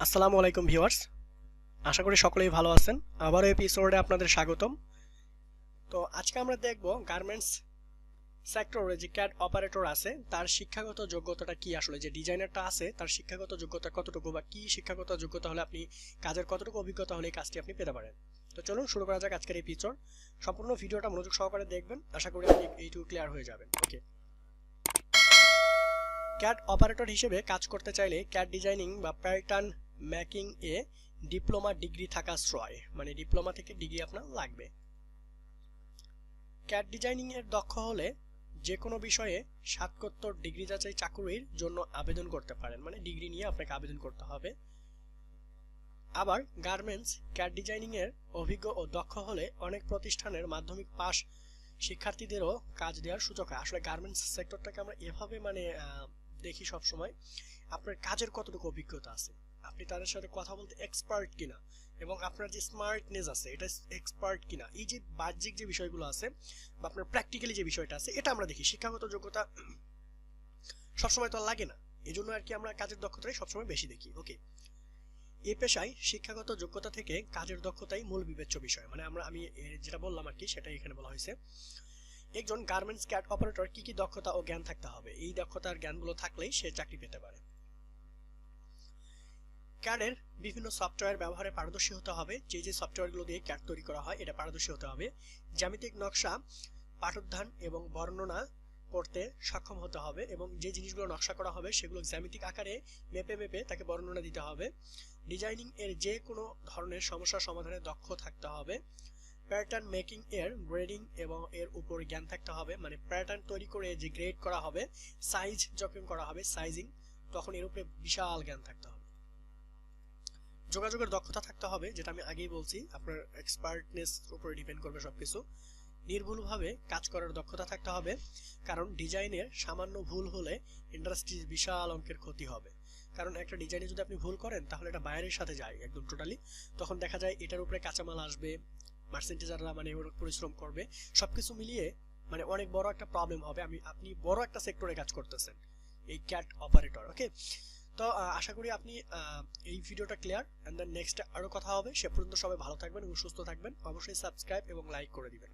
আসসালামু আলাইকুম ভিউয়ার্স, আশা করি সকলেই ভালো আছেন। আবারও এপিসোডে আপনাদের স্বাগতম। তো আজকে আমরা দেখব গার্মেন্টস সেক্টরে যে ক্যাড অপারেটর আছে তার শিক্ষাগত যোগ্যতাটা কি, আসলে যে ডিজাইনারটা আছে তার শিক্ষাগত যোগ্যতা কতটুকু বা কি শিক্ষাগত যোগ্যতা হলে আপনি কাজের কতটুকু অভিজ্ঞতা হলে এই কাজটি আপনি পেতে পারেন। তো চলুন শুরু করা যাক আজকের এপিসোড। সম্পূর্ণ ভিডিওটা মনোযোগ সহকারে দেখবেন, আশা করি আপনি এইটুকু ক্লিয়ার হয়ে যাবেন। ওকে, ক্যাড অপারেটর হিসেবে কাজ করতে চাইলে ক্যাড ডিজাইনিং বা প্যাটার্ন মেকিং এ ডিপ্লোমা ডিগ্রি থাকা শ্রয়, মানে ডিপ্লোমা থেকে ডিগ্রি আপনার লাগবে। ক্যাড ডিজাইনিং এর দক্ষ হলে যে কোনো বিষয়ে স্নাতকোত্তর ডিগ্রি যাচাই চাকুরির জন্য আবেদন করতে পারেন, মানে ডিগ্রি নিয়ে আপনাকে আবেদন করতে হবে। আবার গার্মেন্টস ক্যাড ডিজাইনিং এর অভিজ্ঞ ও দক্ষ হলে অনেক প্রতিষ্ঠানের মাধ্যমিক পাস শিক্ষার্থীদেরও কাজ দেওয়ার সুযোগ হয়। আসলে গার্মেন্টস সেক্টরটাকে আমরা এভাবে দেখি সব সময় আপনার কাজের কতটুকু অভিজ্ঞতা আছে, আপনি তাদের সাথে কথা বলতে এক্সপার্ট কিনা, এবং আপনার যে স্মার্টনেস আছে এটা এক্সপার্ট কিনা, এই যে বাহ্যিক যে বিষয়গুলো আছে বা আপনার প্র্যাকটিক্যালি যে বিষয়টা আছে এটা আমরা দেখি। শিক্ষাগত যোগ্যতা সবসময় তো লাগে না, এই জন্য আর কি আমরা কাজের দক্ষতাই সবসময় বেশি দেখি। ওকে, এই পেশায় শিক্ষাগত যোগ্যতা থেকে কাজের দক্ষতাই মূল বিবেচ্য বিষয়, মানে আমি যেটা বললাম আর কি সেটাই এখানে বলা হয়েছে। একজন গার্মেন্টস ক্যাড অপারেটর কি কি দক্ষতা ও জ্ঞান থাকতে হবে, এই দক্ষতার জ্ঞানগুলো থাকলেই সে চাকরি পেতে পারে। ক্যাডের বিভিন্ন সফটওয়্যার ব্যবহারে পারদর্শী হতে হবে, যে যে সফটওয়্যারগুলো দিয়ে ক্যাড তৈরি করা হয় এটা পারদর্শী হতে হবে। জ্যামিতিক নকশা পাঠোদ্ধান এবং বর্ণনা করতে সক্ষম হতে হবে, এবং যে জিনিসগুলো নকশা করা হবে সেগুলো জ্যামিতিক আকারে মেপে মেপে তাকে বর্ণনা দিতে হবে। ডিজাইনিং এর যে কোনো ধরনের সমস্যা সমাধানে দক্ষ থাকতে হবে। প্যাটার্ন মেকিং এর গ্রেডিং এবং এর উপর জ্ঞান থাকতে হবে, মানে প্যাটার্ন তৈরি করে যে গ্রেড করা হবে, সাইজ যখন করা হবে সাইজিং, তখন এর উপরে বিশাল জ্ঞান থাকতে হবে। যোগাযোগের দক্ষতা থাকতে হবে, যেটা আমি আগেই বলছি, আপনার এক্সপার্টনেস উপরে ডিপেন্ড করবে সবকিছু। নির্ভুলভাবে কাজ করার দক্ষতা থাকতে হবে, কারণ ডিজাইনের সামান্য ভুল হলে ইন্ডাস্ট্রির বিশাল অঙ্কের ক্ষতি হবে। কারণ একটা ডিজাইনে যদি আপনি ভুল করেন তাহলে এটা বায়ারের সাথে যায় একদম টোটালি, তখন দেখা যায় এটার উপরে কাঁচামাল আসবে, মার্চেন্টেজাররা মানে পরিশ্রম করবে, সবকিছু মিলিয়ে মানে অনেক বড় একটা প্রবলেম হবে। আপনি বড় একটা সেক্টরে কাজ করতেছেন, এই ক্যাট অপারেটর। ওকে, তো আশা করি আপনি এই ভিডিওটা ক্লিয়ার, এন্ড দেন নেক্সট আরো কথা হবে। সে পর্যন্ত সবাই ভালো থাকবেন এবং সুস্থ থাকবেন। অবশ্যই সাবস্ক্রাইব এবং লাইক করে দিবেন।